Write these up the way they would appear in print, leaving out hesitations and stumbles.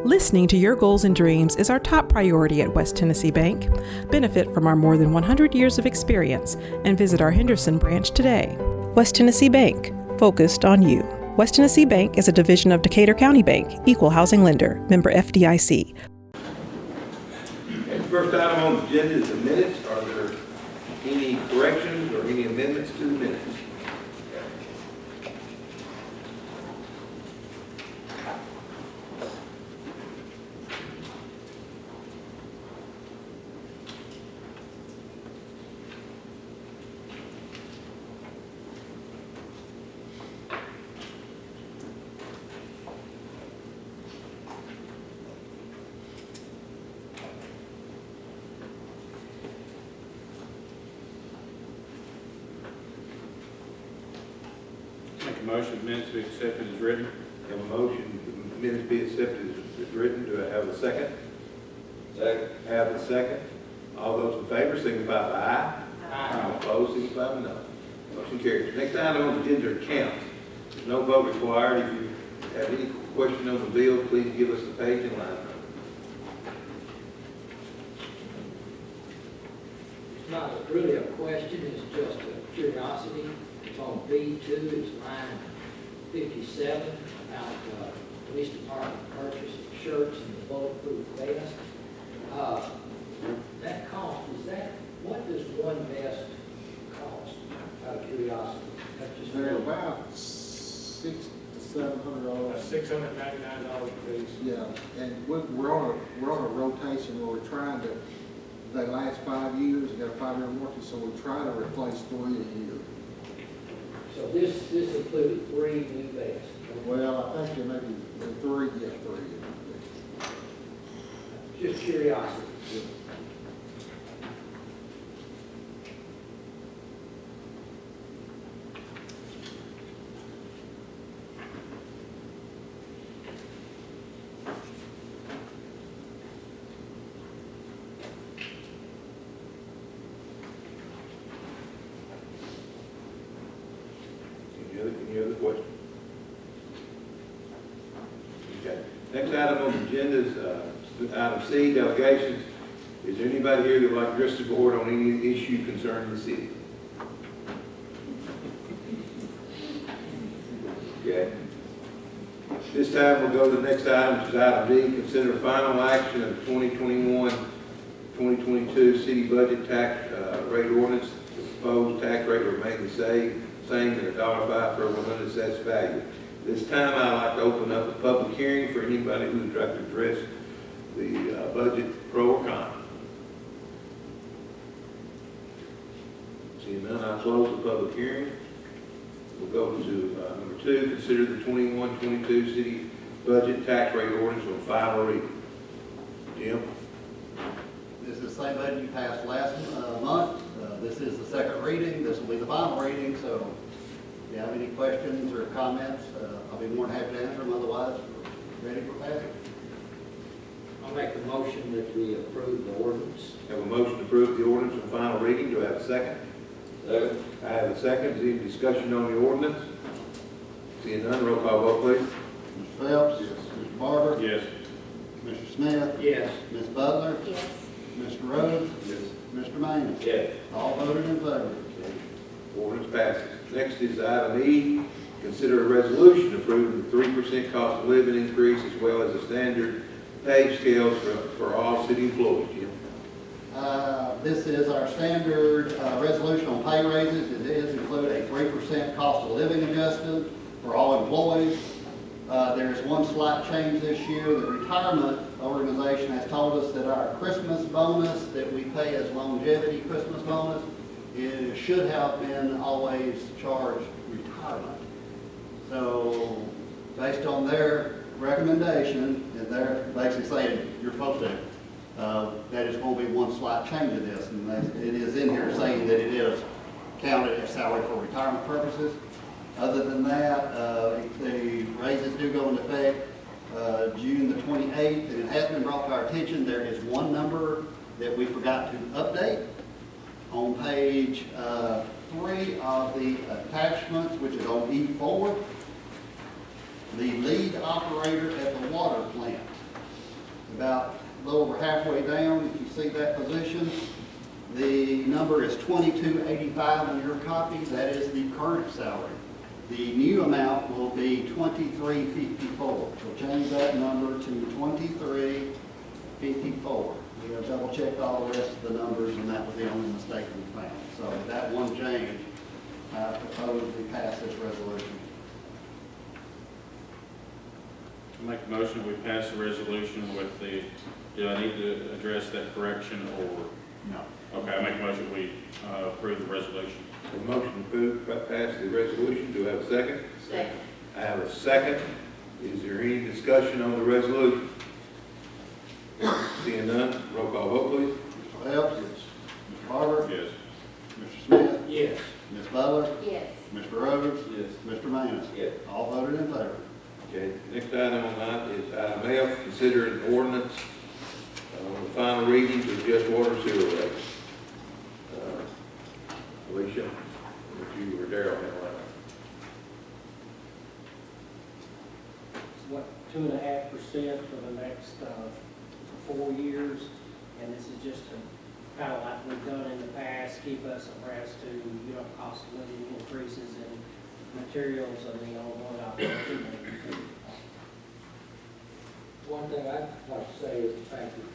Listening to your goals and dreams is our top priority at West Tennessee Bank. Benefit from our more than 100 years of experience and visit our Henderson branch today. West Tennessee Bank, focused on you. West Tennessee Bank is a division of Decatur County Bank, equal housing lender, member FDIC. The first item on the agenda is the minutes. Are there any corrections or any amendments to the minutes? Motion minutes be accepted as written. Have a motion, the minutes be accepted as written. Do I have a second? Second. Have a second. All those in favor signify by aye. Aye. All opposed signify by no. Motion carries. Next item on the agenda are accounts. There's no vote required. If you have any question on the bill, please give us the page and line number. It's not really a question, it's just a curiosity. It's on B2, it's line 57, about police department purchase of shirts and the bulletproof vest. That cost, what does one vest cost, out of curiosity? They're about $600 to $700. $699 a piece. Yeah, and we're on a rotation where we're trying to, they last 5 years, got a 5-year warranty, so we're trying to replace 3 a year. So this included 3 new vests? Well, I think there may be 3, yeah, 3. Just curiosity. Any other questions? Okay. Next item on the agenda is item C, delegations. Is there anybody here that would like to address the board on any issue concerning the city? Okay. This time we'll go to the next item, which is item D, consider final action of the 2021-2022 city budget tax rate ordinance. The proposed tax rate will remain the same at $1.05 per 100 assessed value. This time I'd like to open up a public hearing for anybody who would like to address the budget pro or con. Seeing none, I'll close the public hearing. We'll go to number 2, consider the 21-22 city budget tax rate ordinance on final reading. Jim? This is the same budget you passed last month. This is the second reading. This will be the final reading. So if you have any questions or comments, I'll be more than happy to answer them. Otherwise, we're ready for passage. I'll make the motion that we approve the ordinance. Have a motion to approve the ordinance on final reading. Do I have a second? Second. I have a second. Is there any discussion on the ordinance? Seeing none, roll call vote, please. Mr. Phelps? Yes. Mr. Barber? Yes. Mr. Smith? Yes. Ms. Butler? Yes. Mr. Rhodes? Yes. Mr. Manning? Yes. All voted in favor. Ordinance passes. Next is item E, consider a resolution approving the 3% cost of living increase as well as the standard pay scales for all city employees. Jim? This is our standard resolution on pay raises. It does include a 3% cost of living adjustment for all employees. There's one slight change this year. The retirement organization has told us that our Christmas bonus that we pay as longevity Christmas bonus should have been always charged retirement. So based on their recommendation, and they're basically saying you're supposed to, that is going to be one slight change to this. And it is in here saying that it is counted as salary for retirement purposes. Other than that, the raises do go into effect June the 28th, and it has been brought to our attention. There is one number that we forgot to update on page 3 of the attachments, which is on E4. The lead operator at the water plant about a little over halfway down, if you see that position. The number is $22.85 on your copy. That is the current salary. The new amount will be $23.54. So change that number to $23.54. We have double checked all the rest of the numbers, and that was the only mistake we found. So that one change, I propose we pass this resolution. I make a motion, we pass the resolution with the, do I need to address that correction or? No. Okay, I make a motion, we approve the resolution. A motion approved, pass the resolution. Do I have a second? Second. I have a second. Is there any discussion on the resolution? Seeing none, roll call vote, please. Mr. Phelps? Yes. Mr. Barber? Yes. Mr. Smith? Yes. Ms. Butler? Yes. Mr. Rhodes? Yes. Mr. Manus? Yes. All voted in favor. Okay, next item on that is item F, consider an ordinance on the final reading to adjust water and sewer rates. Alicia, if you were there on that one. It's what, 2.5% for the next 4 years, and this is just to, kind of like we've done in the past, keep us abreast to, cost of living increases in materials and the ongoing operation. One thing I'd like to say is the fact that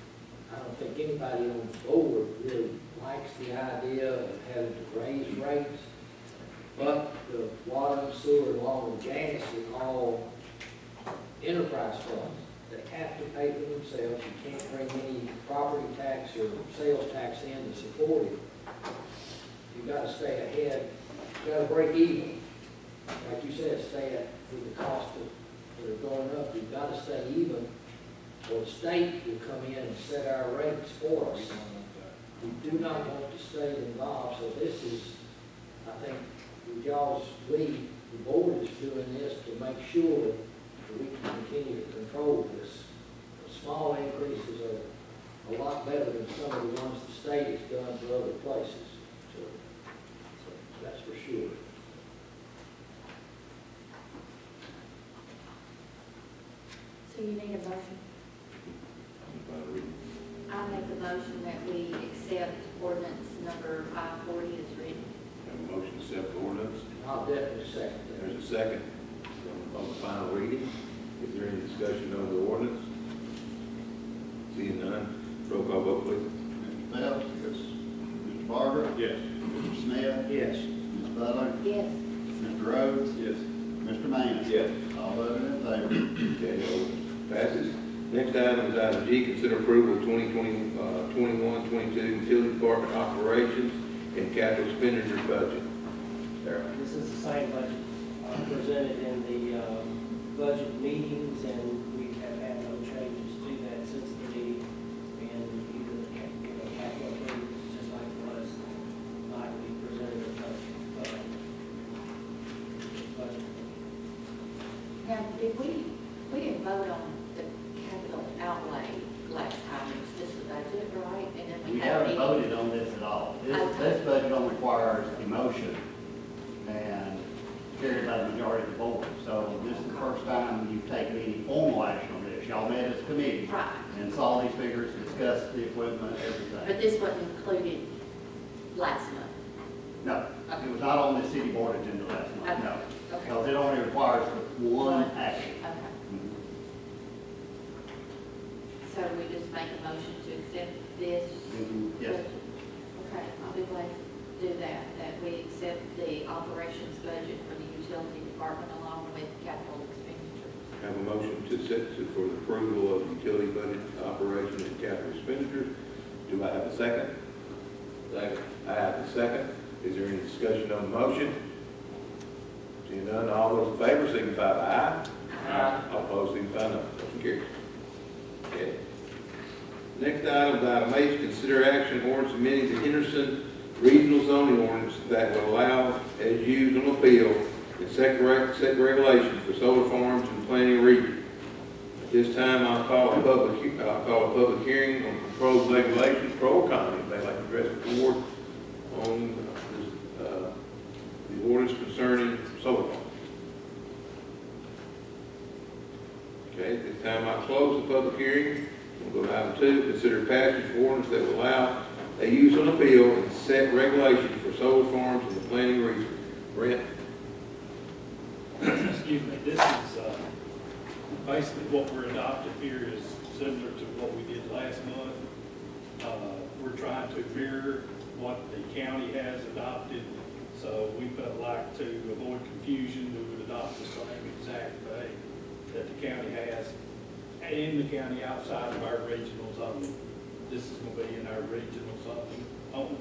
I don't think anybody on the board really likes the idea of having to raise rates, but the water and sewer and law and gas are all enterprise funds that have to pay for themselves. You can't bring any property tax or sales tax in to support it. You've got to stay ahead, you've got to break even. Like you said, stay at with the costs that are going up. You've got to stay even, or the state will come in and set our rates for us. We do not want the state involved, so this is, I think, with y'all's lead, the board is doing this to make sure that we can continue to control this. The small increases are a lot better than some of the ones the state has done for other places. So that's for sure. So you need a motion? I make a motion that we accept ordinance number 540 as written. Have a motion to accept the ordinance. I'll definitely second that. There's a second on the final reading. Is there any discussion on the ordinance? Seeing none, roll call vote, please. Mr. Phelps? Yes. Mr. Barber? Yes. Mr. Smith? Yes. Ms. Butler? Yes. Mr. Rhodes? Yes. Mr. Manus? Yes. All voted in favor. Okay, ordinance passes. Next item is item G, consider approval of 2021-22 utility department operations and capital expenditure budget. Sarah. This is the same budget presented in the budget meetings, and we have had no changes to that since the meeting. And either the capital improvements, just like it was, like we presented the budget. Now, we didn't vote on the capital outlay last time, it was just the budget, right? And then We we had a haven't meeting. voted on this at all. This budget only requires a motion and carried by the majority of the board. So this is the first time you've taken any formal action on this. Y'all met as a committee Right. and saw these figures, discussed the equipment, everything. But this wasn't included last month. No, it was not on the city board agenda last month, no. Okay. Because it only requires one action. Okay. So we just make a motion to accept this? Yes. Okay, I'll be glad to do that we accept the operations budget for the utility department along with capital expenditure. Have a motion to set for the approval of utility budget operations and capital expenditures. Do I have a second? Second. I have a second. Is there any discussion on the motion? Seeing none, all those in favor signify by aye. Aye. All opposed signify no. Motion carries. Okay. Next item is item H, consider action ordinance amending the Henderson regional zoning ordinance that will allow, as used on appeal, and set regulations for solar farms and planning region. At this time, I'll call a public hearing on proposed regulations, pro or con, if they'd like to address the board on the ordinance concerning solar farms. Okay, at this time, I'll close the public hearing. We'll go to item 2, consider passage of ordinance that will allow a use on appeal and set regulations for solar farms in the planning region. Brent? Excuse me, this is, basically what we're adopting here is similar to what we did last month. We're trying to mirror what the county has adopted, so we felt like to avoid confusion, we would adopt the same exact thing that the county has, and the county outside of our regional zoning. This is gonna be in our regional zoning only.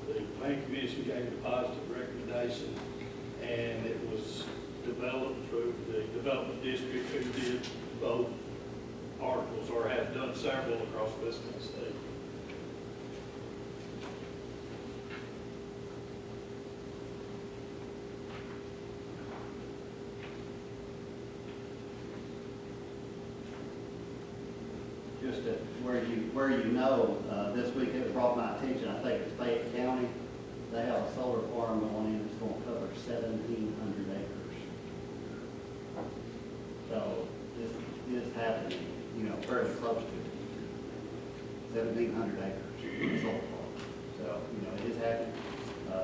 The plan commission gave a positive recommendation, and it was developed through the development district who did both articles, or has done several across West Tennessee. Just where you know, this week it brought my attention, I think it's Fayette County, they have a solar farm going in that's gonna cover 1,700 acres. So this is happening, you know, fairly close to it. 1,700 acres solar farm. So, you know, it is happening.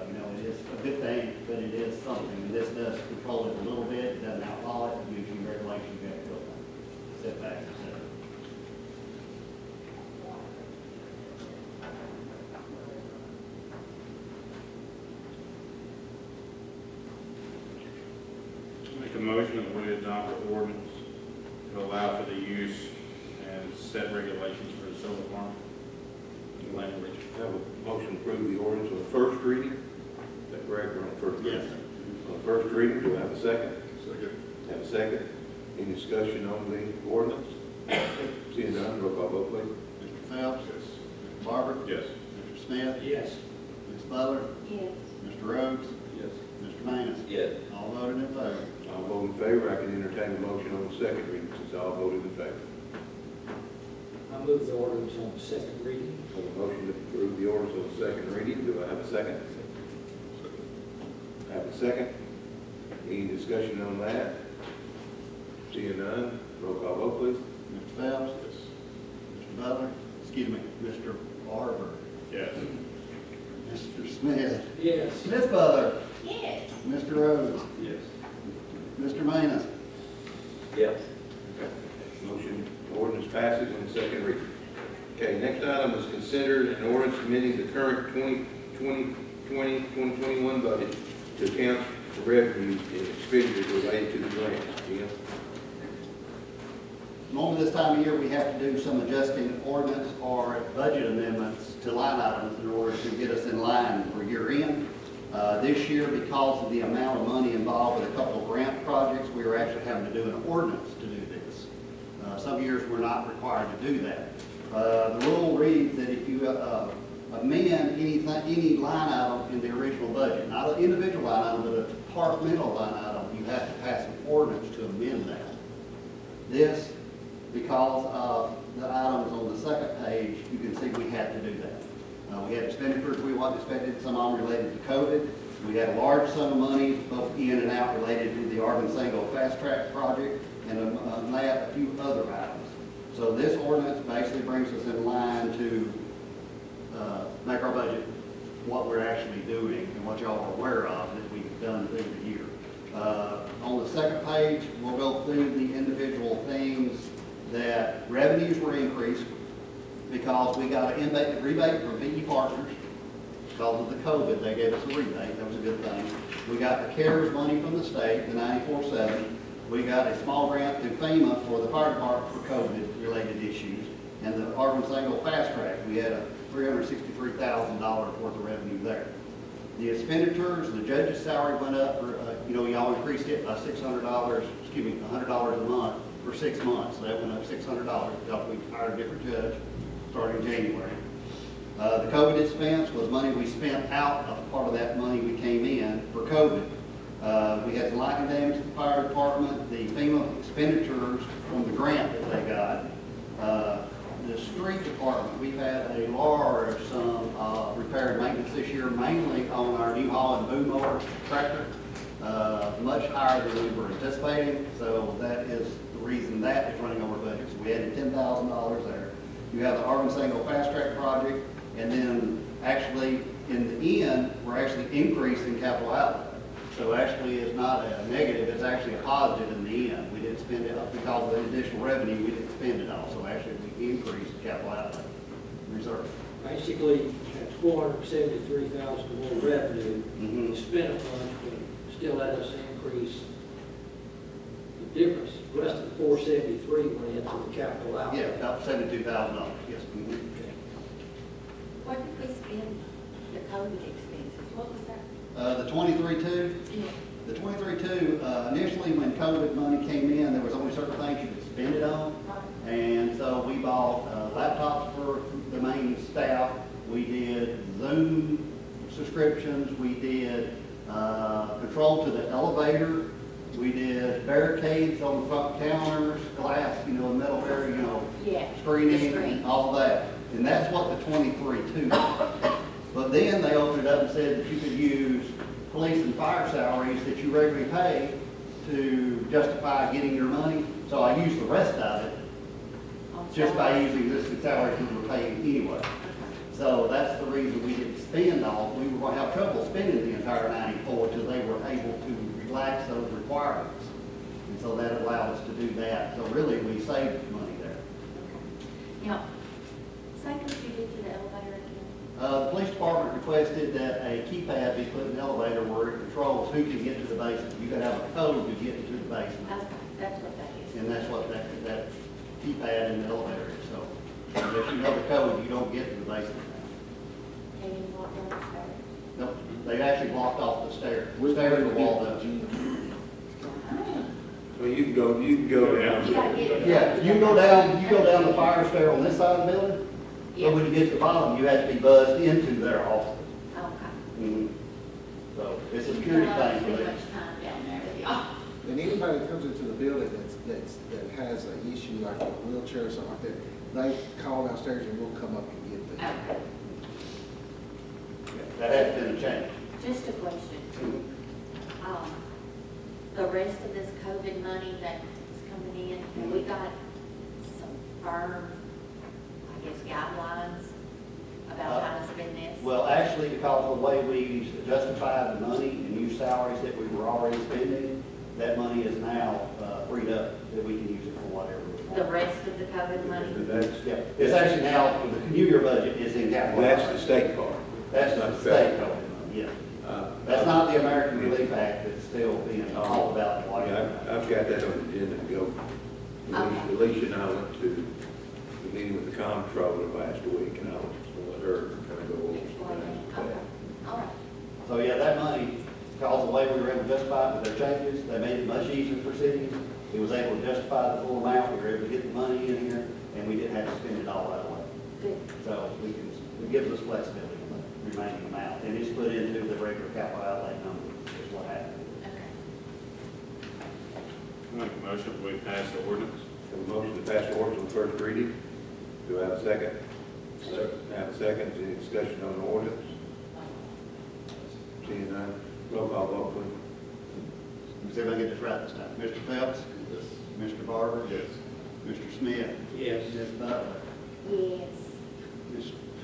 You know, it is a good thing, but it is something. And this does control it a little bit, it doesn't outlaw it, it gives you regulations, you have to go setbacks, et cetera. Make a motion that we adopt the ordinance to allow for the use and set regulations for the solar farm in the land region. Have a motion to approve the ordinance on the first reading. Is that correct? We're on first reading. Yes. On the first reading, do I have a second? Second. Have a second. Any discussion on the ordinance? Seeing none, roll call vote, please. Mr. Phelps? Yes. Mr. Barber? Yes. Mr. Smith? Yes. Ms. Butler? Yes. Mr. Rhodes? Yes. Mr. Manus? Yes. All voted in favor. All vote in favor. I can entertain a motion on the second reading since all voted in favor. I move the ordinance on the second reading. Have a motion to approve the ordinance on the second reading. Do I have a second? Have a second. Any discussion on that? Seeing none, roll call vote, please. Mr. Phelps? Yes. Mr. Butler? Excuse me, Mr. Barber? Yes. Mr. Smith? Yes. Ms. Butler? Yes. Mr. Rhodes? Yes. Mr. Manus? Yes. Motion, ordinance passes on the second reading. Okay, next item is consider an ordinance amending the current 2020-2021 budget to account for revenues and expenditures related to the grants. Jim? Normally this time of year, we have to do some adjusting ordinance or budget amendments to line items in order to get us in line for year end. This year, because of the amount of money involved with a couple of grant projects, we are actually having to do an ordinance to do this. Some years we're not required to do that. The rule reads that if you amend any line item in the original budget, not an individual line item, but a departmental line item, you have to pass an ordinance to amend that. This, because of the items on the second page, you can see we had to do that. We had expenditures we wasn't expected, some of them related to COVID. We had a large sum of money, both in and out, related to the Arden-Sango Fast Track project, and a few other items. So this ordinance basically brings us in line to make our budget what we're actually doing and what y'all are aware of that we've done through the year. On the second page, we'll go through the individual things that revenues were increased because we got an rebate from VE Partners. Because of the COVID, they gave us a rebate. That was a good thing. We got the CARES money from the state, the 94.7. We got a small grant through FEMA for the fire department for COVID-related issues. And the Arden-Sango Fast Track, we had a $363,000 worth of revenue there. The expenditures, the judge's salary went up for, y'all increased it by $100 a month for 6 months. So that went up $600 because we hired a different judge starting January. The COVID expense was money we spent out of part of that money we came in for COVID. We had some lightning damage to the fire department, the FEMA expenditures from the grant that they got. The street department, we've had a large sum of repair and maintenance this year, mainly on our New Holland boom mower tractor, much higher than we were anticipating. So that is the reason and that is running over budget. So we added $10,000 there. You have the Arvinsango Fast Track project, and then actually in the end, we're actually increasing capital outlay. So actually, it's not a negative, it's actually a positive in the end. We didn't spend it because of the additional revenue, we didn't spend it all. So actually, we increased capital outlay reserve. Basically, at 473,000 more revenue, Mhm. we spent a bunch, but still let us increase the difference. The rest of the 473 went into the capital outlay. Yeah, about $72,000, yes. Mhm. Okay. What did we spend the COVID expenses? What was that? The 23-2, Yeah. the 23-2, initially when COVID money came in, there was only certain things you could spend it on. And so we bought laptops for the main staff. We did Zoom subscriptions. We did control to the elevator. We did barricades on the front counters, glass, metal barrier, Yeah. screening, The screen. and all of that. And that's what the 23-2 did. But then they opened it up and said that you could use police and fire salaries that you regularly pay to justify getting your money. So I used the rest of it just by using this salaries we were paying anyway. So that's the reason we didn't spend all. We were going to have trouble spending the entire 94 until they were able to relax those requirements. And so that allowed us to do that. So really, we saved money there. Now, say what you did to the elevator again. The police department requested that a keypad be put in the elevator where it controls who can get to the basement. You can have a code to get into the basement. Okay, that's what that is. And that's what that keypad in the elevator is. So unless you know the code, you don't get to the basement. And you walk down the stairs. Nope, they actually blocked off the stairs. Stairs are walled up. Well, you can go down. You gotta get it. Yeah, you go down the fire stair on this side of the building. Yeah. But when you get to the bottom, you have to be buzzed into there also. Okay. Mhm. So it's a security Well, I thing spend for them. much time down there with y'all. And anybody that comes into the building that has an issue like a wheelchair or something like that, they call downstairs and we'll come up and get them. Okay, That has been a change. just a question. The rest of this COVID money that's coming in, have we got some firm, I guess, guidelines about how to spend this? Well, actually, because of the way we justified the money and use salaries that we were already spending, that money is now freed up, that we can use it for whatever we The want. rest of the COVID money? Yeah, it's actually now, the new year budget is in capital. That's the state part. That's not the state code, yeah. That's not the American Relief Act that's still being talked about in Yeah, Washington. I've got that on the agenda to go. Okay. Alicia and I went to the meeting with the comptroller last week, and I was going to let her kind of go over some Okay, things. all right. So, yeah, that money, because of the way we were able to justify it with their changes, they made it much easier for cities. It was able to justify the full amount, we were able to get the money in here, and we didn't have to spend it all right away. Good. So it gives us flexibility in the remaining amount, and it's put into the regular capital outlay number, is what happened. Okay. Make a motion, we pass the ordinance. Have a motion to pass the ordinance on first reading. Do I have a second? Second. Have a second. Any discussion on the ordinance? Seeing none, roll call vote, please. Does everybody get this right this time? Mr. Phelps? Yes. Mr. Barber? Yes. Mr. Smith? Yes. Ms. Butler? Yes.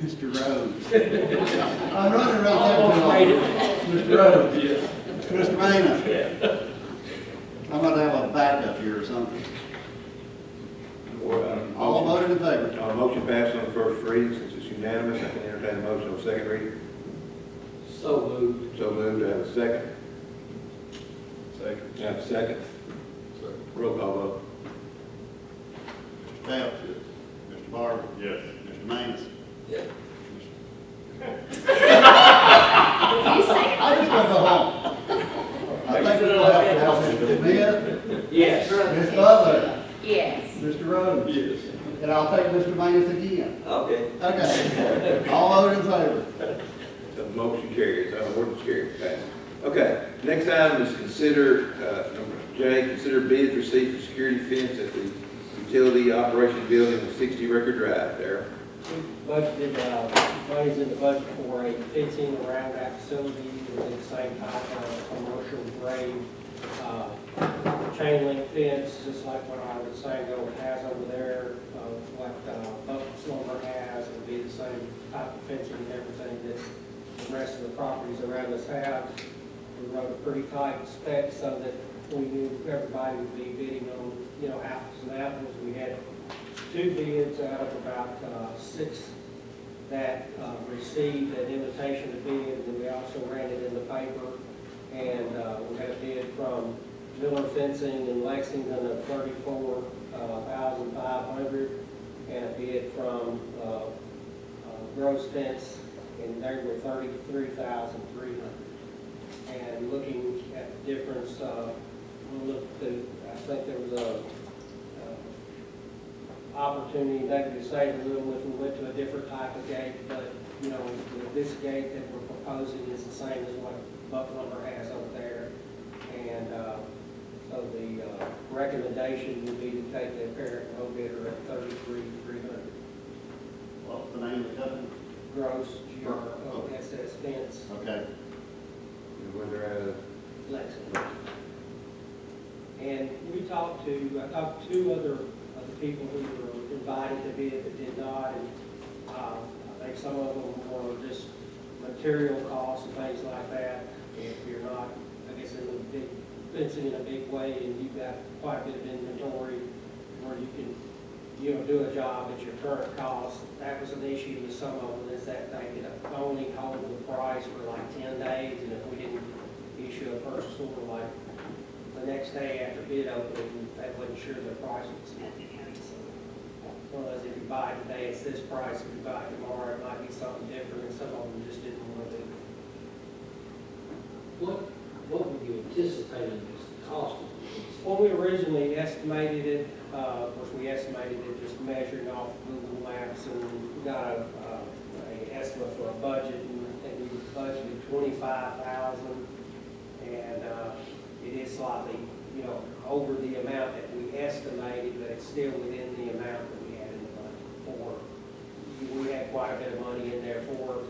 Mr. Rhodes? I'm running around Almost made there. it. Mr. Rhodes? Yes. Mr. Maynard? I'm gonna have a backup here or something. All voted in favor? Motion passed on the first reading. Since it's unanimous, I can entertain a motion on second reading. So moved. So moved. Do I have a second? Second. Have a second? Roll call vote. Mr. Phelps? Mr. Barber? Yes. Mr. Manus? Yeah. You say it. I just want to go home. I think we'll have to have Mr. Smith, Yes. Ms. Butler, Yes. Mr. Rhodes. Yes. And I'll take Mr. Manus again. Okay. Okay. All voted in favor? The motion carries, ordinance carries, passed. Okay, next item is consider, number J, consider bids received for security fence at the utility operation building on 60 Record Drive there. We budgeted, money's in the budget for a fencing around that facility with the same type of commercial grade chain link fence, just like what I was saying around this house. We wrote a pretty tight spec so that we knew everybody would be bidding on, apples and apples. We had 2 bids out of about 6 that received an invitation to bid, and we also ran it in the paper. And we had a bid from Miller Fencing in Lexington of $34,500, and a bid from Gross Fence, and they were $33,300. And looking at the difference, I think there was a opportunity maybe to save a little if we went to a different type of gate, but, this gate that we're proposing is the same as what Buck Lumber has over there. And so the recommendation would be to take the apparent low bidder at $33,300. What's the name of the company? Gross, GROSS Fence, Okay. Where they're at, Lexington. And I talked to 2 other of the people who were invited to bid that did not, and I think some of them were just material costs and things like that. If you're not, I guess, fencing in a big way, and you've got quite a bit of inventory where you can, do a job at your current cost. That was an issue with some of them, is that they could only hold the price for like 10 days, and if we didn't issue a purchase order like the next day after bid opening, they wasn't sure the price was going to be. Whereas if you buy today, it's this price. If you buy tomorrow, it might be something different, and some of them just didn't want to do it. What were you anticipating as the cost of this? When we originally estimated it, of course, we estimated it just measuring off Google Maps, and we got an estimate for a budget, and I think we budgeted $25,000, and it is slightly, over the amount that we estimated, but it's still within the amount that we had in the budget for. We had quite a bit of money in there for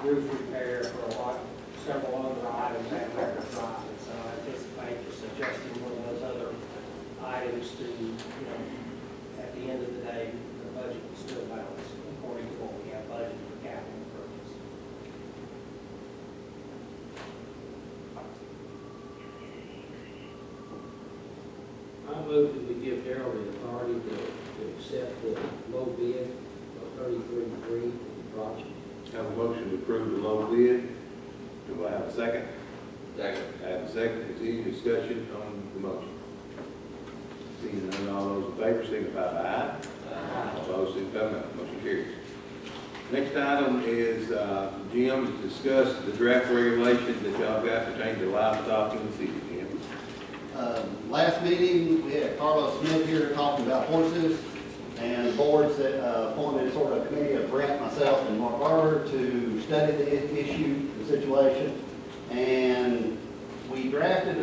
roof repair, for several other items at record prices. So I anticipate just adjusting one of those other items to, at the end of the day, the budget will still balance according to what we have budgeted for capital purposes. I move that we give Darrell the authority to accept the low bid of $33,300 for the project. have a motion to approve the low bid. Do I have a second? Second. I have a second. Is there any discussion on the motion? Seeing none, all those in favor signify by aye. Aye. Opposed, signify by no. Motion carries. Next item is, Jim, to discuss the draft regulations that y'all got pertaining to livestock in the city, Jim. Last meeting, we had Carlos Smith here talking about horses, and the boards that appointed sort of a committee of Brent, myself, and Mark Barber to study the issue, the situation, and we drafted I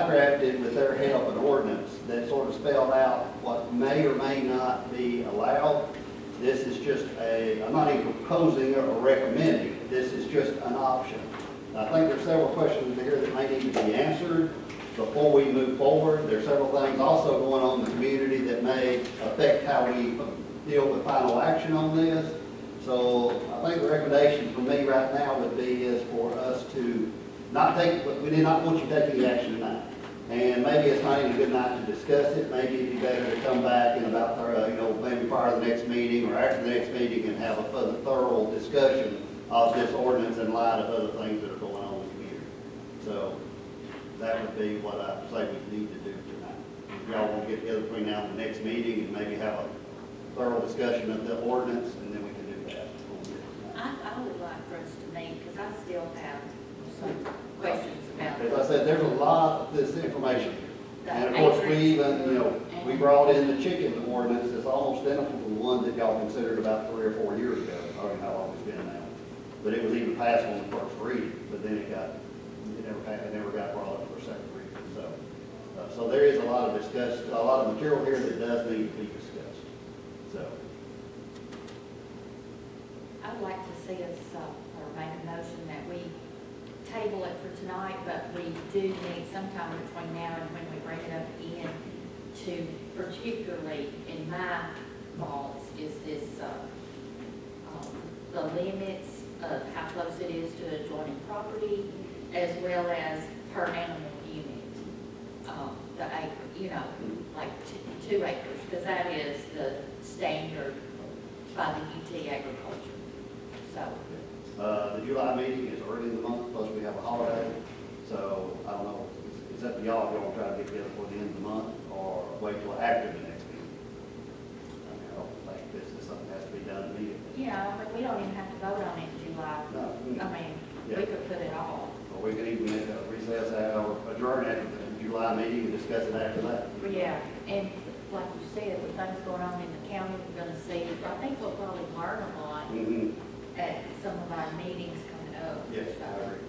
drafted with their help an ordinance that sort of spelled out what may or may not be allowed. This is just I'm not even proposing or recommending, this is just an option. I think there's several questions here that may need to be answered before we move forward. There's several things also going on in the community that may affect how we deal with final action on this. So I think the recommendation for me right now would be is for us to we did not want you taking the action tonight. And maybe it's not even a good night to discuss it. Maybe it'd be better to come back in about, maybe prior to the next meeting or after the next meeting and have a thorough discussion of this ordinance in light of other things that are going on in the community. So that would be what I say we need to do tonight. If y'all want to get together between now and the next meeting and maybe have a thorough discussion of the ordinance, and then we can do that. I would like for us to meet, because I still have some questions about As I said, there's a lot of this information. the And of course, we acreage. even, we brought in the chicken ordinance that's almost identical to the one that y'all considered about 3 or 4 years ago. I don't know how long it's been now. But it was even passed on the first reading, but then it never got brought up for second reading. So there is a lot of material here that does need to be discussed. So. I'd like to see us, or make a motion that we table it for tonight, but we do need sometime between now and when we bring it up again to, particularly in my thoughts, is this, the limits of how close it is to adjoining property, as well as per animal unit. The acre, you know, like 2 acres, because that is the standard by the UT agriculture. So, The July meeting is early in the month, plus we have a holiday, so I don't know, it's up to y'all if y'all want to try to get together before the end of the month, or wait till after the next meeting. I mean, I don't think this is something that has to be done immediately. yeah, but we don't even have to vote on it in July. No. I mean, we could put it off. Or we can even recess or adjourn after the July meeting and discuss it after that. But yeah, and like you said, with things going on in the county, we're gonna see, I think we'll probably learn a lot Mm-hmm. at some of our meetings coming up. Yes, So, I agree.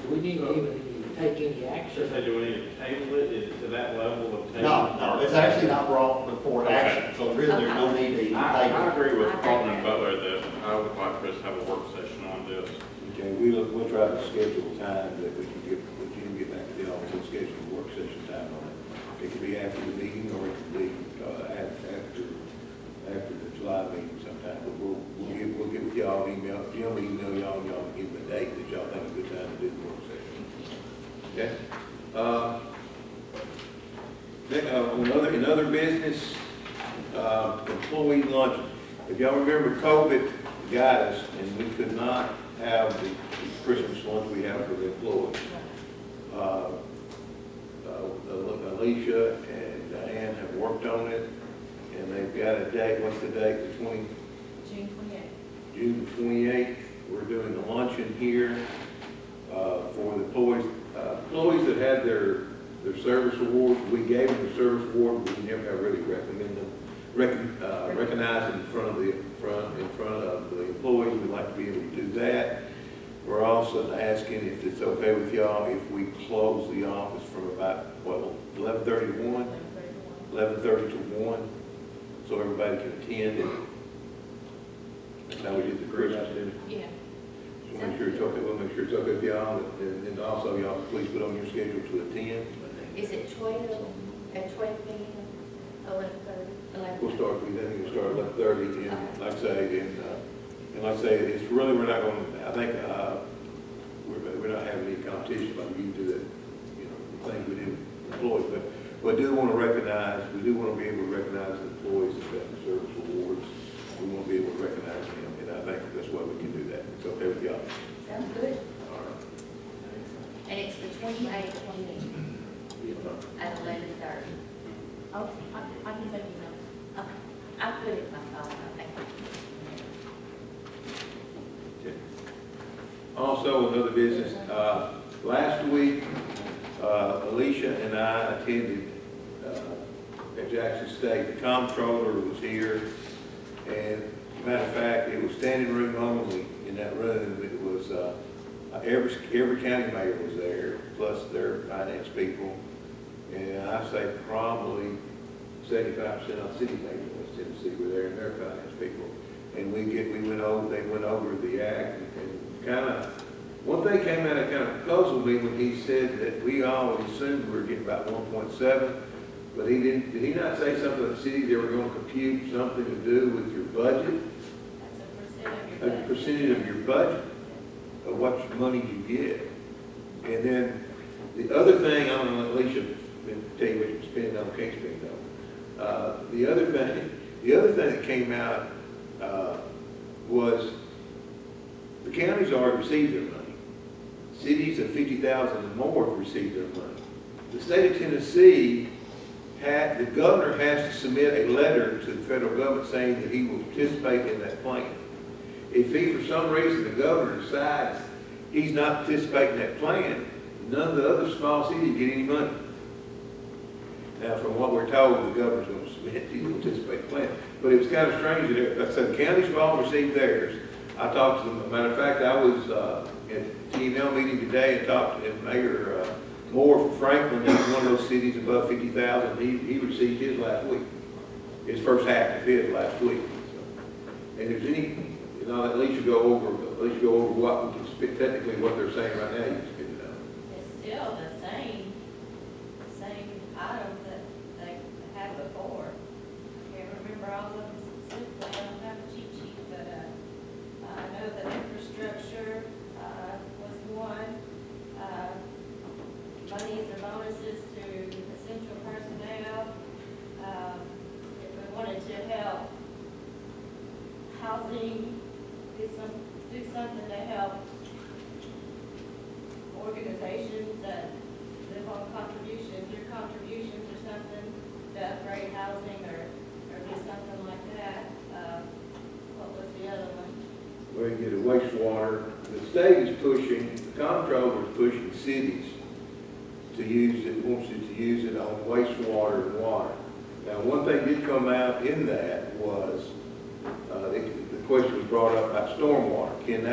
Do we need to even take any action? Should say, do we need to table it? Is it to that level of table? No, it's actually not brought before action, so really there's no need to even I table it. agree with I think Alderman that- Butler that I would like for us to have a work session on this. Okay, we'll try to schedule time that we can get back to the office and schedule a work session time on it. It could be after the meeting, or it could be after the July meeting sometime, but we'll get with y'all, email y'all, and y'all can give them a date that y'all think is a good time to do the work session. Okay? In other business, employee lunch. If y'all remember, COVID got us, and we could not have the Christmas lunch we have for the employees. Alicia and Diane have worked on it, and they've got a date. What's the date? The June 28th. June 28th. We're doing a luncheon here for the employees that had their service awards. We gave them the service award, but we never have really recognized them in front of the employees. We'd like to be able to do that. We're also asking if it's okay with y'all if we close the office from about, 11:30 to 1? 11:30 to 1, so everybody can attend. That's how we did the Christmas dinner. Yeah. So make sure it's okay, we'll make sure it's okay with y'all, and also y'all please put on your schedule to attend. Is it 12, at 12 p.m., 11:30? We'll start, I think we'll start at 11:30, and like I say, and like I say, it's really, we're not going to, I think, we're not having any competition like we do that, you know, the things we do with employees, but I do want to recognize, we do want to be able to recognize the employees that got the service awards. We want to be able to recognize them, and I think that's why we can do that. It's okay with y'all? Sounds good. All right. And it's the 28th, 28th, at 11:30. Oh, I can take you notes. Okay. I put it in my phone, I think. Okay. Also, another business, last week, Alicia and I attended at Jackson State. The comptroller was here, and matter of fact, it was standing room only in that room. It was, every county mayor was there, plus their finance people, and I say probably 75% of the city mayors in West Tennessee were there, and their finance people. And they went over the act, and kind of, one thing came out that kind of puzzled me when he said that we always assumed we were getting about 1.7, but did he not say something to the city, they were going to compute something to do with your budget? That's A percentage of your budget, of what money you get. And then the other thing, I'm going to let Alicia tell you what you're spending on, can't spend on. The other thing that came out was the counties already received their money. Cities of 50,000 and more have received their money. The state of Tennessee the governor has to submit a letter to the federal government saying that he will participate in that plan. If for some reason, the governor decides he's not participating in that plan, none of the other small cities get any money. Now, from what we're told, the governor's going to submit, he's going to participate in the plan. But it was kind of strange that, like I said, the counties have all received theirs. I talked to them, matter of fact, I was at the TML meeting today and talked to Mayor Moore from Franklin, that's one of those cities above 50,000. He received his last week, his first half of his last week. And if there's any, at least you go over what we can spend, technically what they're saying right now, you can spend it on. It's still the same items that they had before. I can't remember all of them specifically, I don't have a cheat sheet, but I know that do something to help organizations that live on contributions, or contributions or something to upgrade housing or do something like that. What was the other one? Where you get a wastewater, the state is pushing, the comptroller is pushing cities to use it, wants you to use it on wastewater and water. Now, one thing did come out in that was, the question was brought up about stormwater. Could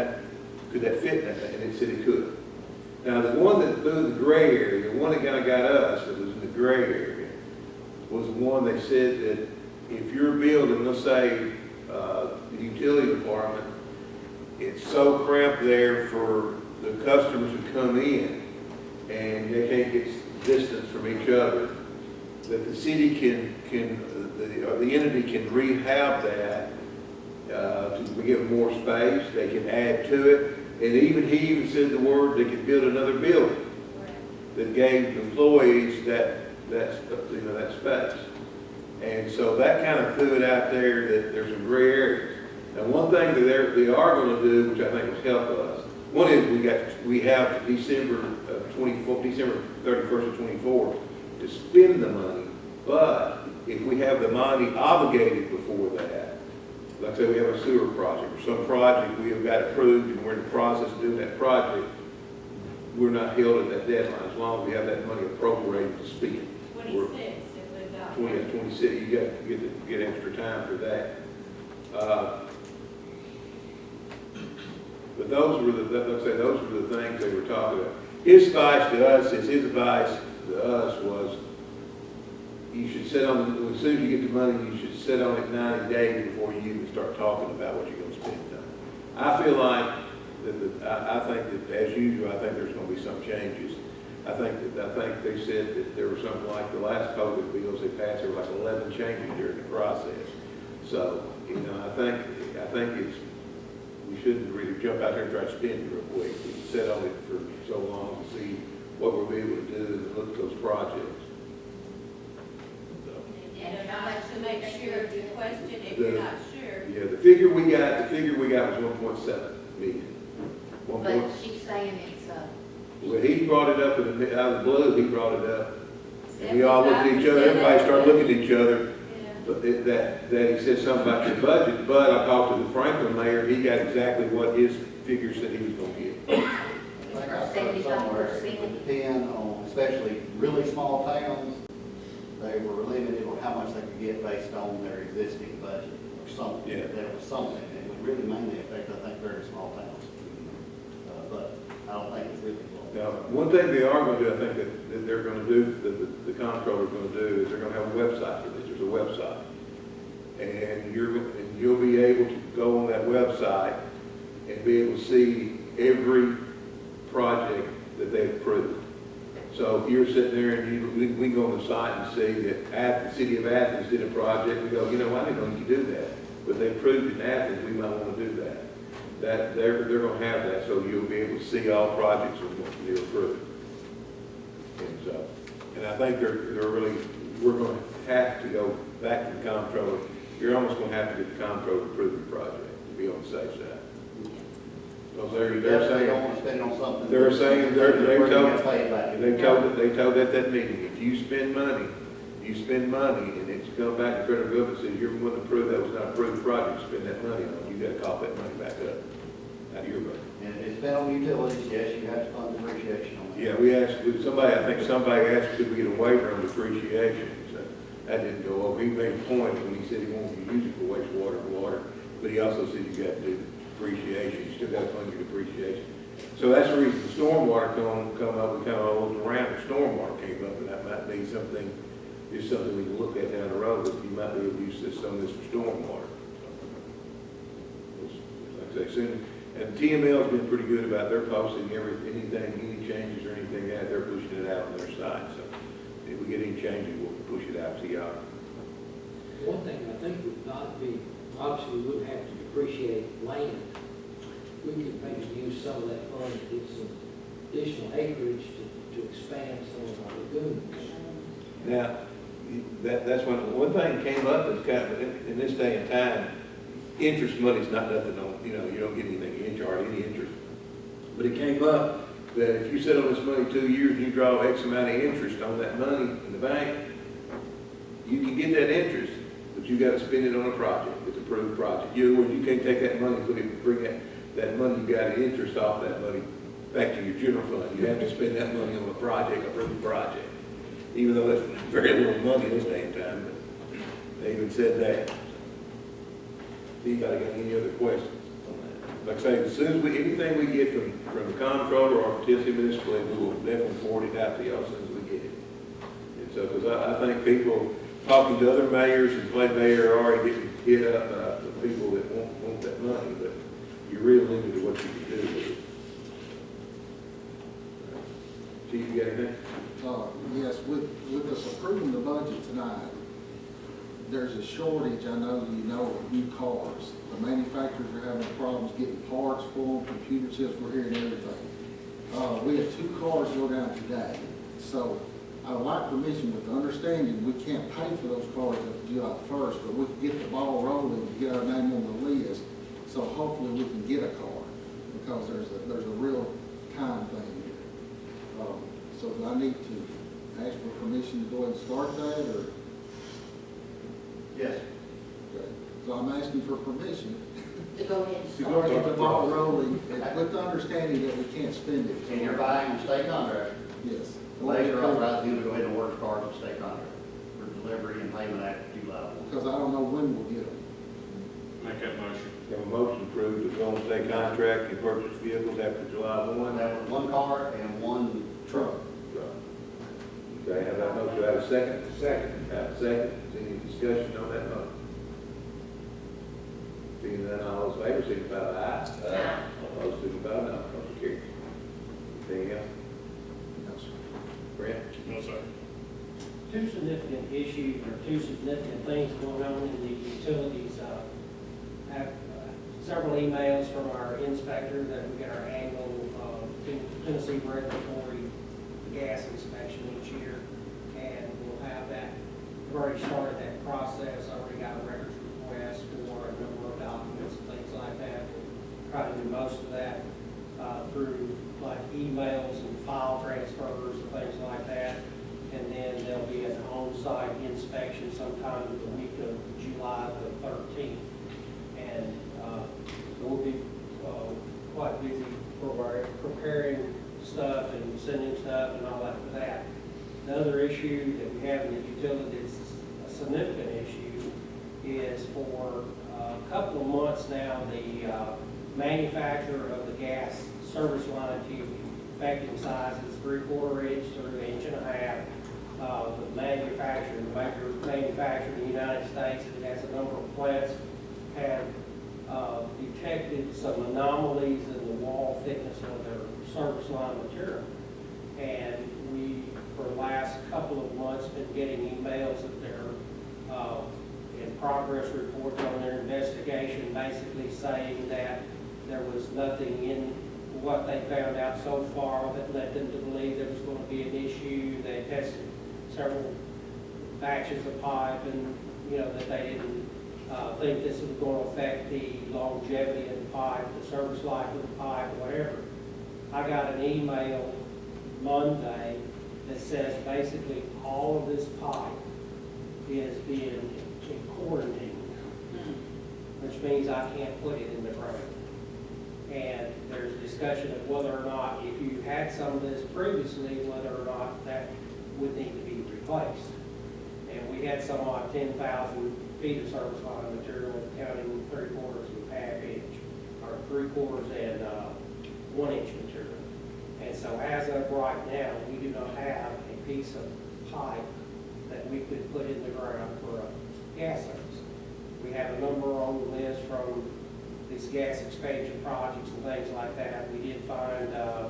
that fit in that thing? And it said it could. Now, the one that blew the gray area, the one that kind of got us, that was in the gray area, was the one they said that if you're building, let's say, the utility department, it's so cramped there for the customers who come in, and they can't get distance from each other, that the city the entity can rehab that to give them more space. They can add to it, and he even said the word they could build another building that gave employees that space. And so that kind of threw it out there that there's some gray areas. Now, one thing that they are going to do, which I think will help us, one is we have December 31st of 24 to spend the money, but if we have the money obligated before that, like I say, we have a sewer project or some project we have got approved and we're in the process of doing that project, we're not held at that deadline as long as we have that money appropriated to spend. 26, if we got. 26, you got to get extra time for that. But those were the things they were talking about. His advice to us was, you should sit on, as soon as you get the money, you should sit on it 90 days before you even start talking about what you're going to spend it on. I feel like I think that, as usual, I think there's going to be some changes. I think they said that there was something like the last COVID bills they passed, there were like 11 changes during the process. So, I think we shouldn't really jump out there and try to spend it real quick. We can sit on it for so long to see what we'll be able to do and look at those projects. And not to make sure of your question if you're not sure. Yeah, the figure we got was 1.7 million. But she's saying it's, Well, he brought it up out of the blue, he brought it up. And we all looked at each other, everybody started looking at each other. But that he said something about your budget, but I talked to the Franklin mayor, he got exactly what his figure said he was gonna get. I think I saw somewhere, it would depend on, especially really small towns, they were limited on how much they could get based on their existing budget or something. Yeah. There was something, it would really mainly affect, I think, very small towns. But I don't think it's really. Now, one thing they are gonna do, I think that they're gonna do, that the comptroller's gonna do, is they're gonna have a website for this, there's a website. And you'll be able to go on that website and be able to see every project that they've approved. So if you're sitting there and we can go on the site and see that the city of Athens did a project, we go, I didn't know you could do that. But they approved in Athens, we might want to do that. They're going to have that, so you'll be able to see all projects that they're approved. And I think we're going to have to go back to the comptroller. You're almost going to have to get the comptroller to approve your project to be on the safe side. Because they're saying, don't want to spend it on something. they're saying, they told at that meeting, if you spend money, and it's come back to federal government and says you're going to approve that was not approved project, spend that money on, you got to cough that money back up out of your budget. And if it's spent on utilities, yes, you have to fund depreciation on that. Yeah, we asked, I think somebody asked, could we get a waiver on depreciation? So that didn't go over. He made a point when he said he wanted to use it for wastewater and water, but he also said you got to do depreciation. You still got to fund your depreciation. So that's the reason the stormwater come up. We kind of looked around, and stormwater came up, and that might be something, just something we can look at down the road. That you might be able to use some of this for stormwater. Like I say, soon. And TML's been pretty good about their posting any changes or anything that they're pushing it out on their site. So if we get any changes, we'll push it out to y'all. One thing I think would not be, obviously we wouldn't have to depreciate land. We could maybe use some of that fund to get some additional acreage to expand some of our lagoons. Now, that's one thing came up that's kind of in this day and time. interest money's not nothing on, you know, you don't get anything, any interest. But it came up that if you sit on this money 2 years and you draw X amount of interest on that money in the bank, you can get that interest, but you gotta spend it on a project, it's an approved project. You can't take that money and put it, bring that money you got in interest off that money back to your general fund. You have to spend that money on a project, approved project. Even though that's very little money in this day and time, but they even said that. Anybody got any other questions on that? Like I say, as soon as anything we get from the comptroller or from Tennessee Municipal, we will definitely forward it out to y'all as soon as we get it. And so, because I think people, talking to other mayors and Clay Mayor are already getting hit up, the people that want that money, but you're really limited to what you can do with it. Chief, you got anything? Yes, with us approving the budget tonight, there's a shortage, I know you know, of new cars. The manufacturers are having problems getting parts for them, computer chips, we're hearing everything. We had 2 cars go down today, so I'd like permission with the understanding we can't pay for those cars until July 1st, but we can get the ball rolling and get our name on the list, so hopefully we can get a car, because there's a real time thing here. So do I need to ask for permission to go ahead and start that, or? Yes. Okay. So I'm asking for permission To go ahead and to go start. ahead and get the ball rolling, and with the understanding that we can't spend it. And you're buying a state contract. Yes. The mayor authorized you to go ahead and award cars with state contract for delivery and payment after July 1. Because I don't know when we'll get them. Make that motion. We have a motion approved to go on state contract and purchase vehicles after July 1. That was 1 car and 1 truck. Okay, have that motion, have a second? Second. Have a second, any discussion on that motion? Seeing none, all those in favor, signify by aye. Aye. All opposed, signify by no. Motion carries. Anything else? No, sir. Brent? No, sir. 2 significant issues, or 2 significant things going on in the utilities. Have several emails from our inspector that we get our annual Tennessee regulatory gas inspection each year, and we'll have that. We've already started that process, already got a records request for a number of documents and things like that. We'll try to do most of that through like emails and file transfers and things like that. And then there'll be an on-site inspection sometime the week of July the 13th. And we'll be quite busy preparing stuff and sending stuff and all that for that. The other issue that we have in the utilities, a significant issue, is for a couple of months now, the manufacturer of the gas service line tube, effective size is 3/4 inch to 1.5 inches. The major manufacturer in the United States that has a number of plants have detected some anomalies in the wall thickness of their service line material. And we, for the last couple of months, been getting emails that they're in progress reports on their investigation, basically saying that there was nothing in what they found out so far that led them to believe there was going to be an issue. They tested several batches of pipe, and that they didn't think this was going to affect the longevity of the pipe, the service life of the pipe, whatever. I got an email Monday that says basically all of this pipe is being quarantined, which means I can't put it in the ground. And there's discussion of whether or not, if you had some of this previously, whether or not that would need to be replaced. And we had some odd 10,000 feet of service line material, counting 3/4 and 1/2 inch, or 3/4 and 1 inch material. And so as of right now, we do not have a piece of pipe that we could put in the ground for a gas service. We have a number on the list from these gas expansion projects and things like that. We did find a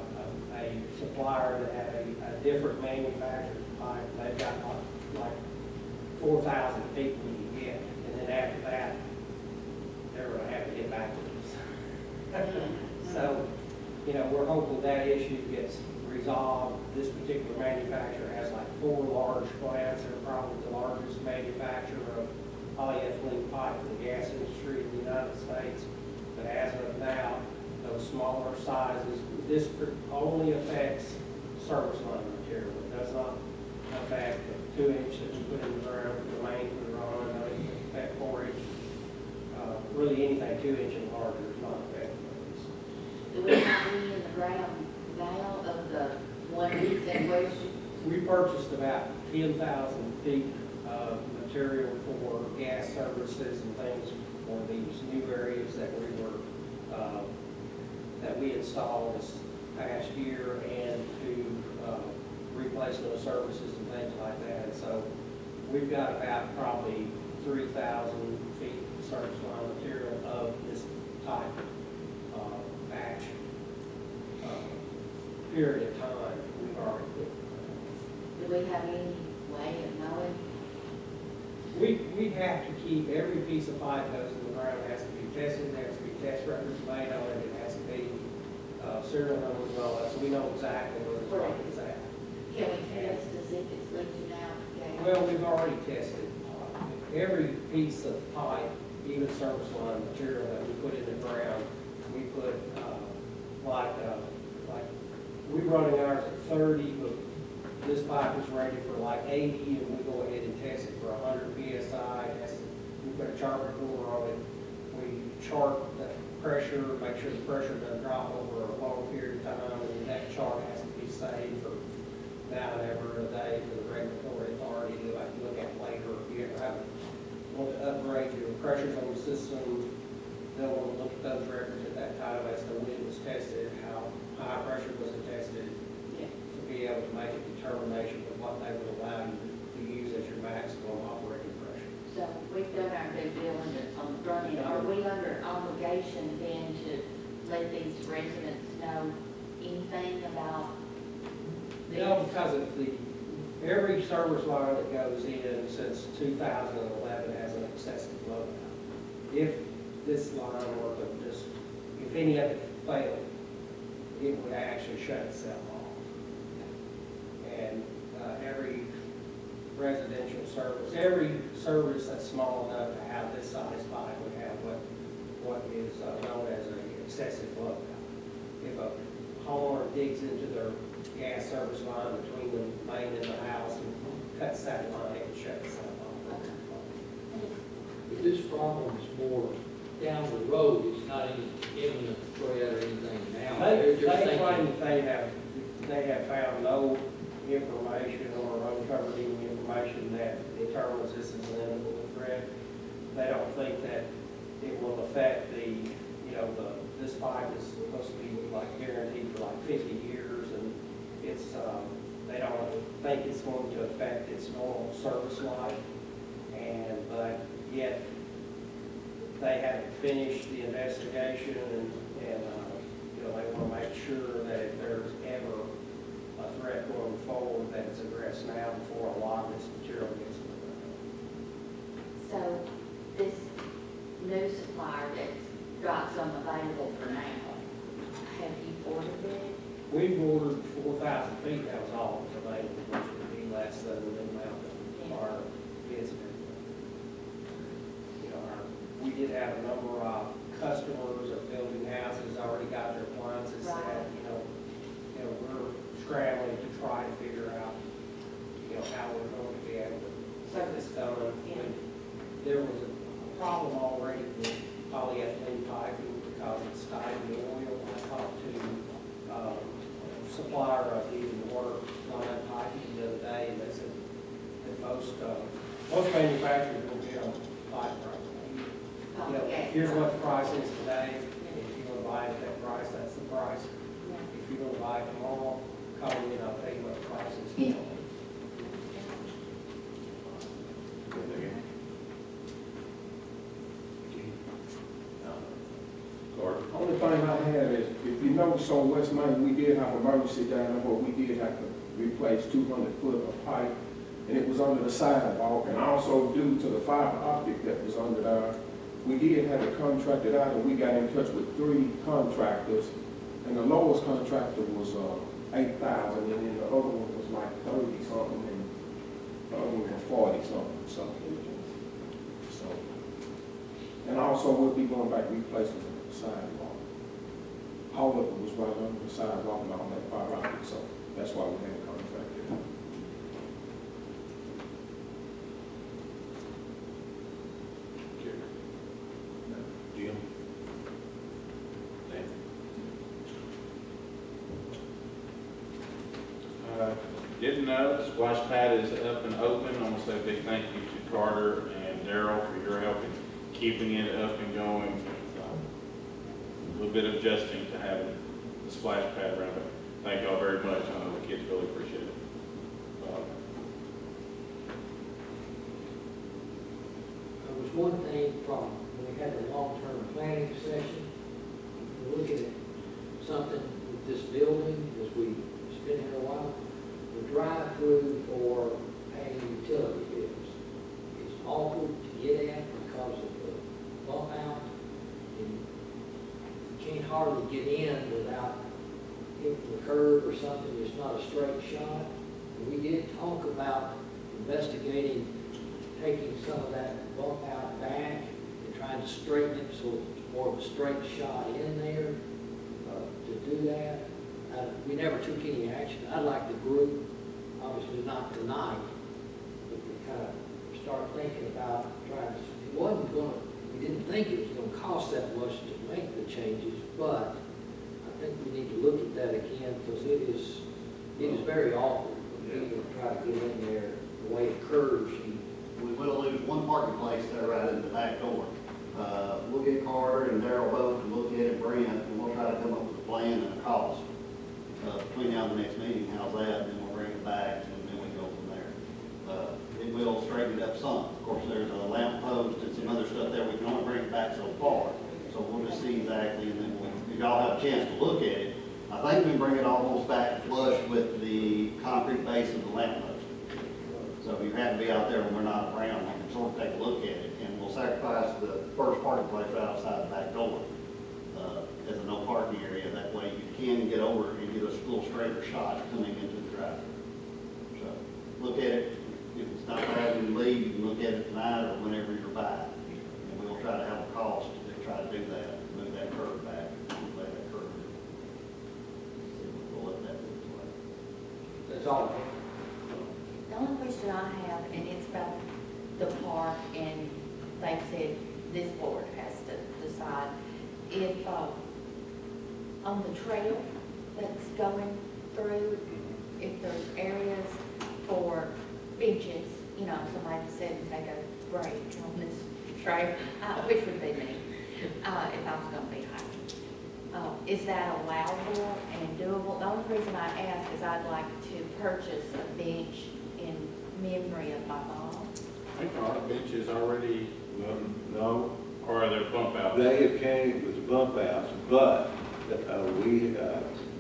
supplier that had a different manufacturer's pipe. They've got like 4,000 feet we can get, and then after that, they're going to have to get back to us. So, we're hoping that issue gets resolved. This particular manufacturer has like 4 large plants. They're probably the largest manufacturer of polyethylene pipe for the gas industry in the United States. But as of now, those smaller sizes, this only affects service line material. It does not affect the 2-inch that we put in the ground for the main for the run. It doesn't affect 4-inch. Really anything 2-inch and larger is not affected by this. Do we have any in the ground now of the one that was? We purchased about 10,000 feet of material for gas services and things for these new areas that we installed this past year, and to replacement of services and things like that. And so we've got about probably 3,000 feet of service line material of this type batch period of time we've already put. Do we have any way of knowing? We have to keep every piece of pipe goes in the ground, has to be tested, there has to be test records made on it, it has to be serial numbers and all that, so we know exactly where the pipe is at. Can we test to see if it's leaking out? Yeah. Well, we've already tested every piece of pipe, even service line material that we put in the ground. We put like we're running ours at 30, but this pipe is rated for like 80, and we go ahead and test it for 100 psi. We put a chart recorder on it. We chart the pressure, make sure the pressure doesn't drop over a long period of time, and that chart has to be saved for now and ever a day for the regulatory authority to like look at later. If you ever want to upgrade your pressures on the system, they'll want to look at those records at that time as to when it was tested, how high pressure was it tested, to be able to make a determination of what they would allow you to use as your maximum operating pressure. So we've done our due diligence on the front end. Are we under obligation then to let these residents know anything about this? No, because of every service line that goes in since 2011 has an excessive blowout. If this line were to just, if any of it failed, it would actually shut itself off. And every residential service, every service that's small enough to have this size pipe would have what is known as an excessive blowout. If a homeowner digs into their gas service line between the main and the house and cuts that line, it would shut itself off. But this problem is more down the road, it's not any imminent threat or anything now. They They're just claim thinking, that they have found no information or uncovered any information that determines this is an imminent threat. They don't think that it will affect this pipe is supposed to be like guaranteed for like 50 years, and it's, they don't think it's going to affect its normal service life, but yet they haven't finished the investigation, and they want to make sure that if there's ever a threat going forward, that it's addressed now before a lot of this material gets in the ground. So this new supplier that's got some available for now, have you ordered it? We've ordered 4,000 feet, that was all that was available, which would be less than the amount that our bids have. We did have a number of customers of building houses already got their appliances set. Right. We're scrambling to try to figure out, how we're going to be able to get this done. Yeah. There was a problem already with polyethylene piping because it's tied to oil. I talked to a supplier of even water line piping the other day, and they said that most manufacturers will be on pipe right now. Here's what the price is today. If you want to buy it at that price, that's the price. If you want to buy it tomorrow, call me and I'll tell you what the price is tomorrow. Only thing I have is, if you notice on West Main, we did have emergency down there where we did have to replace 200 foot of pipe, and it was under the sidewalk, and also due to the fiber optic that was under there, we did have it contracted out, and we got in touch with 3 contractors, and the lowest contractor was $8,000, and then the other one was like 30 something, and the other one was 40 something. So also we'll be going back replacing the sidewalk. All of it was right under the sidewalk and all that fiber optic, so that's why we had a contract there. Jim? Dan? Didn't know, the splash pad is up and open. I want to say a big thank you to Carter and Daryl for your help in keeping it up and going. A little bit of adjusting to having the splash pad around it. Thank y'all very much. I know the kids really appreciate it. There was one thing from when we had the long-term planning session, we're looking at something with this building, as it's been here a while, the drive-through for paying utility bills. It's awkward to get at because of the bump out, and you can't hardly get in without hitting the curb or something. It's not a straight shot. And we did talk about investigating taking some of that bump out back and trying to straighten it so it's more of a straight shot in there to do that. We never took any action. I'd like the group, obviously not tonight, but to kind of start thinking about trying to, we didn't think it was going to cost that much to make the changes, but I think we need to look at that again because it is very awkward when people try to get in there the way it curves. We will lose one parking place there right in the back door. We'll get Carter and Daryl both to look at it, Brent, and we'll try to come up with a plan and a cost between now and the next meeting. How's that? And then we'll bring it back and then we go from there. It will straighten it up some. Of course, there's a lamp post and some other stuff there. We can only bring it back so far. So we'll just see exactly, and then if y'all have a chance to look at it, I think we can bring it almost back flush with the concrete base of the lamp post. So if you happen to be out there when we're not around, you can sort of take a look at it, and we'll sacrifice the first parking place right outside the back door as a no parking area. That way you can get over and get a little straighter shot coming into the drive-thru. So look at it. If it's not bad when you leave, you can look at it tonight or whenever you're by. And we'll try to have a cost to try to do that, move that curve back, lay that curve. We'll let that look like. That's all. The only question I have, and it's about the park, and they said this board has to decide, if on the trail that's going through, if there's areas for benches, somebody said to take a break on this trail, which would be me, if I was going to be hiking. Is that allowable and doable? The only reason I ask is I'd like to purchase a bench in memory of my mom. I think our bench is already, no, or are there bump outs? They have came with the bump outs, but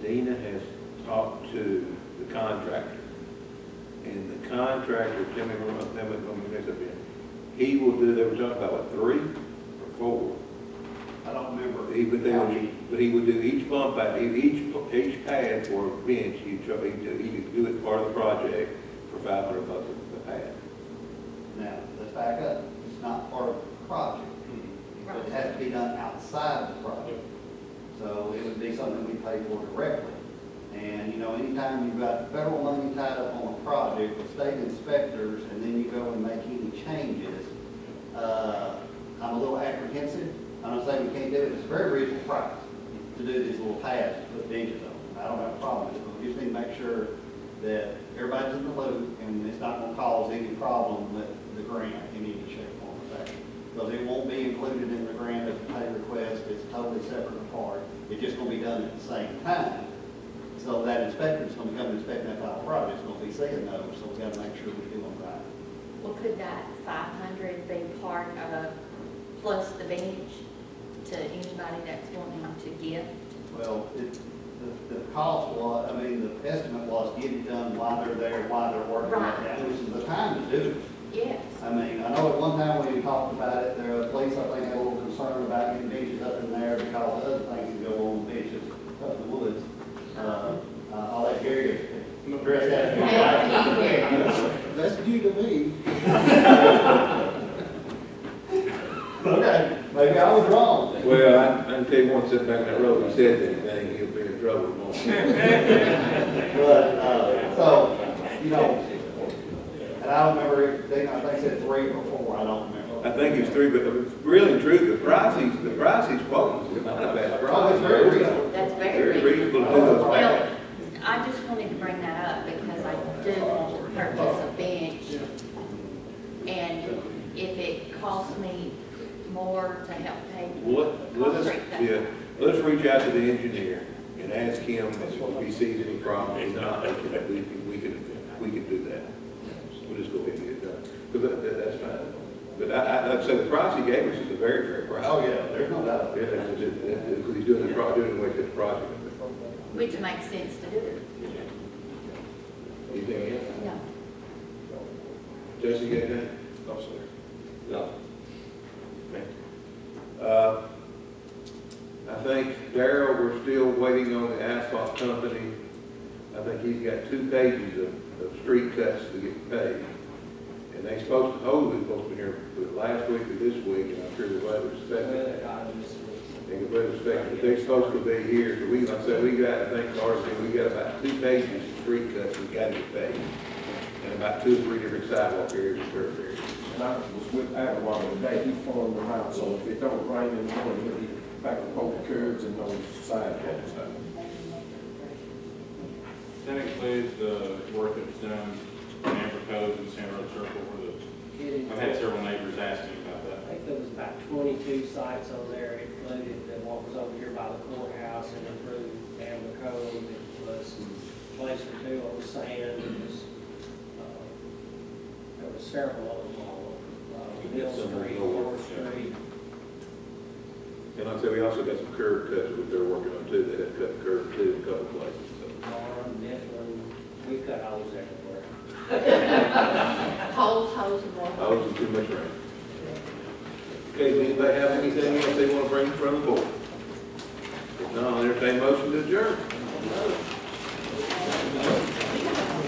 Dina has talked to the contractor. And the contractor, he will do, they were talking about what, 3 or 4? I don't remember. But he would do each bump out, each pad for a bench, he could do it part of the project for $500 a pad. Now, let's back up. It's not part of the project. But it has to be done outside the project. So it would be something we pay for directly. And, anytime you've got federal money tied up on a project with state inspectors, and then you go and make any changes, I'm a little apprehensive. I'm not saying we can't do it. It's a very reasonable price to do these little pads to put benches on. I don't have a problem with it, but we just need to make sure that everybody's in the loop, and it's not going to cause any problem with the grant in any shape, form, or fashion. Because it won't be included in the grant as a pay request. It's totally separate and apart. It's just going to be done at the same time. So that inspector is going to come and inspect that final project. It's going to be saying no, so we've got to make sure we do them right. Well, could that 500 be part of, plus the bench, to anybody that's wanting to gift? Well, the cost was, the estimate was get it done while they're there, while they're working on Right. it. This is the time to do it. Yes. I know at one time when we talked about it, the police, I think, had a little concern about getting benches up in there because other things can go on benches up in the woods. I'll let Gary address that. That's due to me. Okay, Maybe I was wrong. Well, I can tell you one sitting back in that road, he said anything, he'll be in trouble tomorrow. But, so, you know, and I don't remember, I think it said 3 or 4, I don't remember. I think it's 3, but really and truly, the price he's quoting is not a bad price. Oh, it's very reasonable. That's very reasonable to do those Well, back. I just wanted to bring that up because I do want to purchase a bench. And if it costs me more to help pay for concrete, Let's reach out to the engineer and ask him if he sees any problem. If not, we can do that. We'll just go ahead and get it done. Because that's fine. But like I said, the price he gave us is a very fair price. Oh, yeah, there's no doubt. Yeah, because he's doing the project. which makes sense to do it. Anything else? No. Jesse, you got anything? No, sir. No. I think Darrell, we're still waiting on the asphalt company. I think he's got 2 pages of street cuts to get paid. And they supposed to, supposed to be here last week or this week, and I'm sure the weather's affected. I think the weather's affected, but they're supposed to be here. So we, like I said, we got, I think, we got about 2 pages of street cuts we got to get paid. And about 2 or 3 different sidewalk areas and curb areas. And I was with Adderall today, he formed them out, so if it don't rain in the morning, he'll be back to both curbs and those sidewalks. That includes the work that's done in Amber Cove and Sand Road Circle where I've had several neighbors asking about I that. think there was about 22 sites on there. It included what was over here by the courthouse and improved Amber Cove. It was a place or 2 on the sand. It was, there were several of them all over. Mill Street, Fourth Street. And like I said, we also got some curb cuts that they're working on too. They had cut the curb too in a couple places, so. Mifflin, we cut holes everywhere. Holes and more. I was in too much rain. Okay, does anybody have anything else they want to bring in front of the board? If not, I'll entertain a motion to adjourn.